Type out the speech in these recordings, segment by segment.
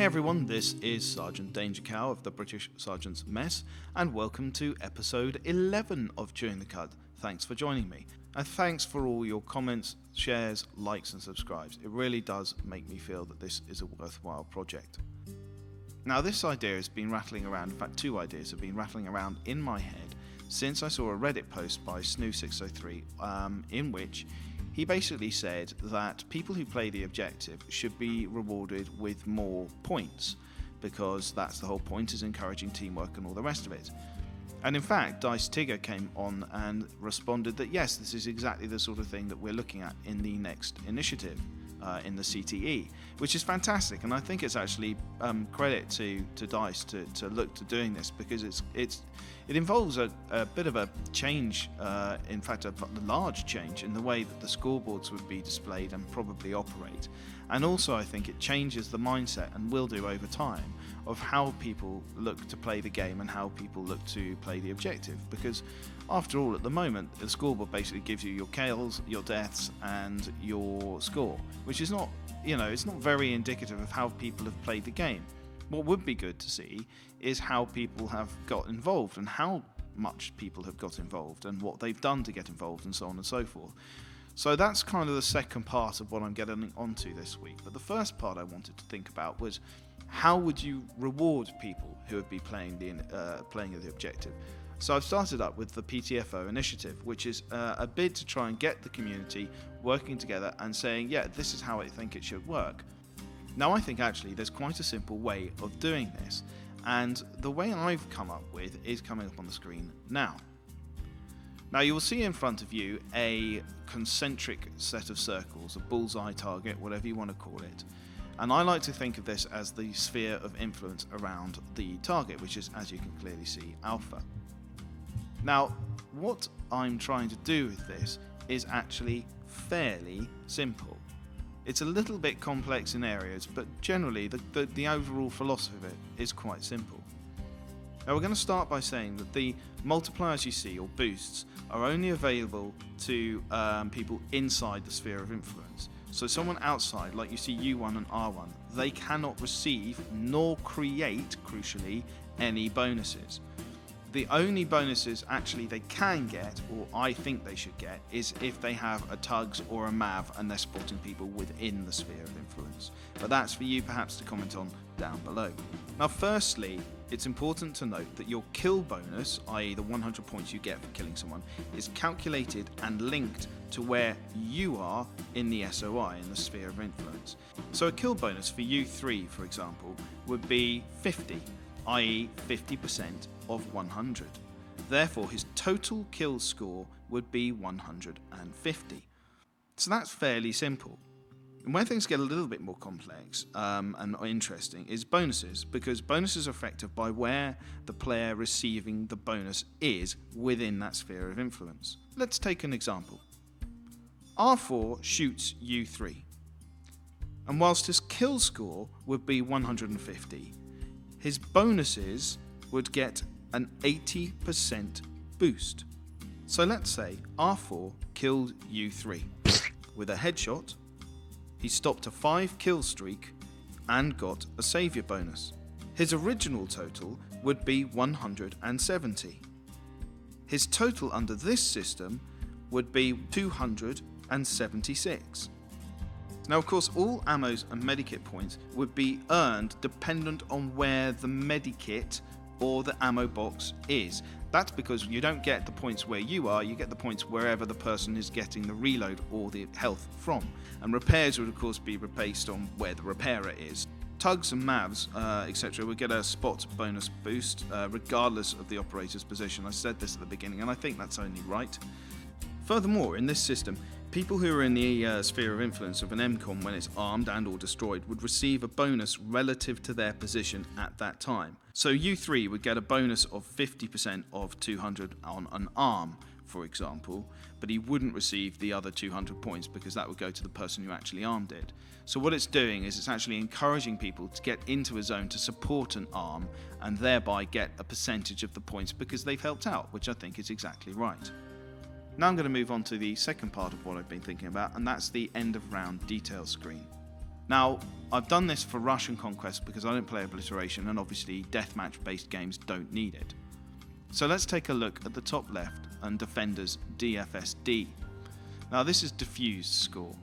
Hey everyone, this is Sergeant DangerCow of the British Sergeant's Mess, and welcome to episode 11 of Chewing the Cud. Thanks for joining me, and thanks for all your comments, shares, likes and subscribes. It really does make me feel that this is a worthwhile project. Now this idea has been rattling around, in fact two ideas have been rattling around in my head since I saw a Reddit post by Snoo603 in which he basically said that people who play the objective should be rewarded with more points, because that's the whole point, is encouraging teamwork and all the rest of it. And in fact, Dice Tigger came on and responded that yes, this is exactly the sort of thing that we're looking at in the next initiative, in the CTE, which is fantastic. And I think it's actually credit to Dice to look to doing this, because it involves a bit of a change, in fact a large change in the way that the scoreboards would be displayed and probably operate. And also I think it changes the mindset, and will do over time, of how people look to play the game and how people look to play the objective. Because after all, at the moment, the scoreboard basically gives you your kills, your deaths and your score, which is not, it's not very indicative of how people have played the game. What would be good to see is how people have got involved, and how much people have got involved, and what they've done to get involved, and so on and so forth. So that's kind of the second part of what I'm getting onto this week. But the first part I wanted to think about was, how would you reward people who would be playing the objective? So I've started up with the PTFO Initiative, which is a bid to try and get the community working together and saying, yeah, this is how I think it should work. Now I think actually there's quite a simple way of doing this, and the way I've come up with is coming up on the screen now. Now you will see in front of you a concentric set of circles, a bullseye target, whatever you want to call it. And I like to think of this as the sphere of influence around the target, which is, as you can clearly see, alpha. Now, what I'm trying to do with this is actually fairly simple. It's a little bit complex in areas, but generally the overall philosophy of it is quite simple. Now we're going to start by saying that the multipliers you see, or boosts, are only available to people inside the sphere of influence. So someone outside, like you see U1 and R1, they cannot receive nor create, crucially, any bonuses. The only bonuses actually they can get, or I think they should get, is if they have a Tugs or a Mav and they're spotting people within the sphere of influence. But that's for you perhaps to comment on down below. Now firstly, it's important to note that your kill bonus, i.e. the 100 points you get for killing someone, is calculated and linked to where you are in the SOI, in the sphere of influence. So a kill bonus for U3, for example, would be 50, i.e. 50% of 100. Therefore his total kill score would be 150. So that's fairly simple. And where things get a little bit more complex and interesting is bonuses, because bonuses are affected by where the player receiving the bonus is within that sphere of influence. Let's take an example. R4 shoots U3, and whilst his kill score would be 150, his bonuses would get an 80% boost. So let's say R4 killed U3 with a headshot. He stopped a 5 kill streak and got a saviour bonus. His original total would be 170. His total under this system would be 276. Now of course all ammos and medikit points would be earned dependent on where the medikit or the ammo box is. That's because you don't get the points where you are, you get the points wherever the person is getting the reload or the health from. And repairs would of course be based on where the repairer is. Tugs and Mavs, etc. would get a spot bonus boost regardless of the operator's position. I said this at the beginning and I think that's only right. Furthermore, in this system, people who are in the sphere of influence of an MCOM when it's armed and or destroyed would receive a bonus relative to their position at that time. So U3 would get a bonus of 50% of 200 on an arm, for example, but he wouldn't receive the other 200 points because that would go to the person who actually armed it. So what it's doing is it's actually encouraging people to get into a zone to support an arm and thereby get a percentage of the points because they've helped out, which I think is exactly right. Now I'm going to move on to the second part of what I've been thinking about, and that's the end of round detail screen. Now, I've done this for Rush and Conquest because I don't play Obliteration, and obviously deathmatch based games don't need it. So let's take a look at the top left and Defender's DFSD. Now this is diffused score.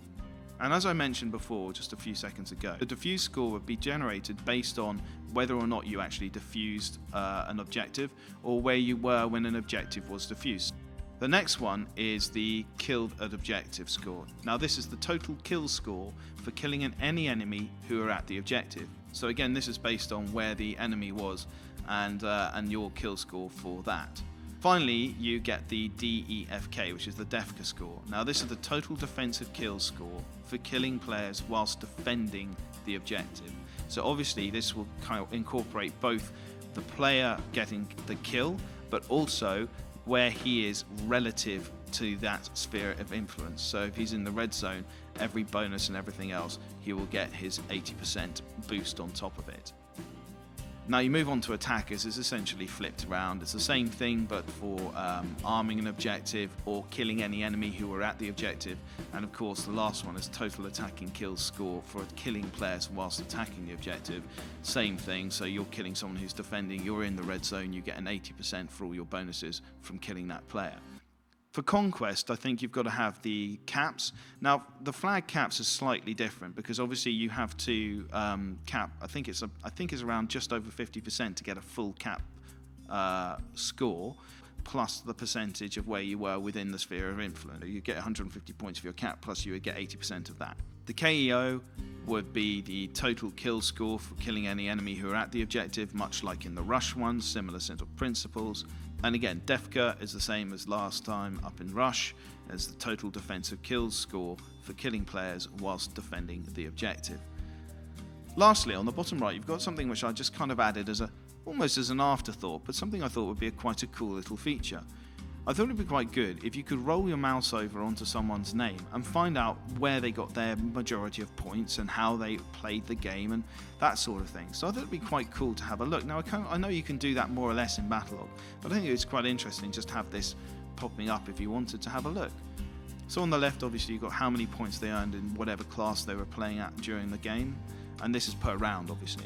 And as I mentioned before just a few seconds ago, the diffused score would be generated based on whether or not you actually diffused an objective, or where you were when an objective was diffused. The next one is the killed at objective score. Now this is the total kill score for killing any enemy who are at the objective. So again, this is based on where the enemy was and your kill score for that. Finally, you get the DEFK, which is the DEFK score. Now this is the total defensive kill score for killing players whilst defending the objective. So obviously this will kind of incorporate both the player getting the kill, but also where he is relative to that sphere of influence. So if he's in the red zone, every bonus and everything else, he will get his 80% boost on top of it. Now you move on to attackers. It's essentially flipped around. It's the same thing, but for arming an objective or killing any enemy who are at the objective. And of course the last one is total attacking kills score for killing players whilst attacking the objective. Same thing, so you're killing someone who's defending, you're in the red zone, you get an 80% for all your bonuses from killing that player. For Conquest, I think you've got to have the caps. Now, the flag caps is slightly different because obviously you have to cap. I think it's around just over 50% to get a full cap score, plus the percentage of where you were within the sphere of influence. You get 150 points for your cap, plus you would get 80% of that. The KEO would be the total kill score for killing any enemy who are at the objective, much like in the Rush one, similar set of principles. And again, DEFK is the same as last time up in Rush, as the total defensive kills score for killing players whilst defending the objective. Lastly, on the bottom right, you've got something which I just kind of added as almost as an afterthought, but something I thought would be quite a cool little feature. I thought it would be quite good if you could roll your mouse over onto someone's name and find out where they got their majority of points and how they played the game and that sort of thing. So I thought it would be quite cool to have a look. Now I know you can do that more or less in Battlelog, but I think it's quite interesting just to have this popping up if you wanted to have a look. So on the left, obviously, you've got how many points they earned in whatever class they were playing at during the game, and this is per round, obviously.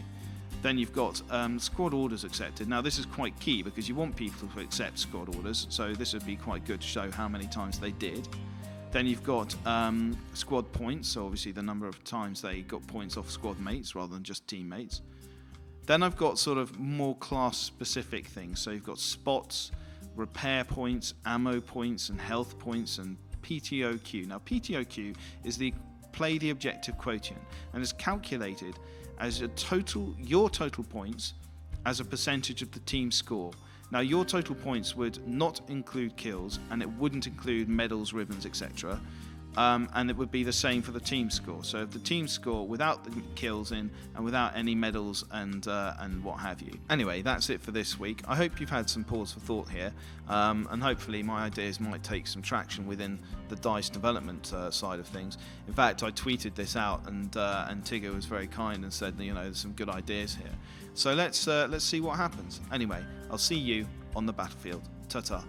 Then you've got squad orders accepted. Now this is quite key because you want people to accept squad orders, so this would be quite good to show how many times they did. Then you've got squad points, so obviously the number of times they got points off squad mates rather than just teammates. Then I've got sort of more class specific things, so you've got spots, repair points, ammo points and health points, and PTOQ. Now PTOQ is the play the objective quotient and is calculated as your total points as a percentage of the team score. Now your total points would not include kills, and it wouldn't include medals, ribbons, etc. And it would be the same for the team score. So if the team score without the kills in and without any medals and what have you. Anyway, that's it for this week. I hope you've had some pause for thought here, and hopefully my ideas might take some traction within the DICE development side of things. In fact, I tweeted this out, and Tigger was very kind and said, there's some good ideas here. So let's see what happens. Anyway, I'll see you on the battlefield. Ta-ta.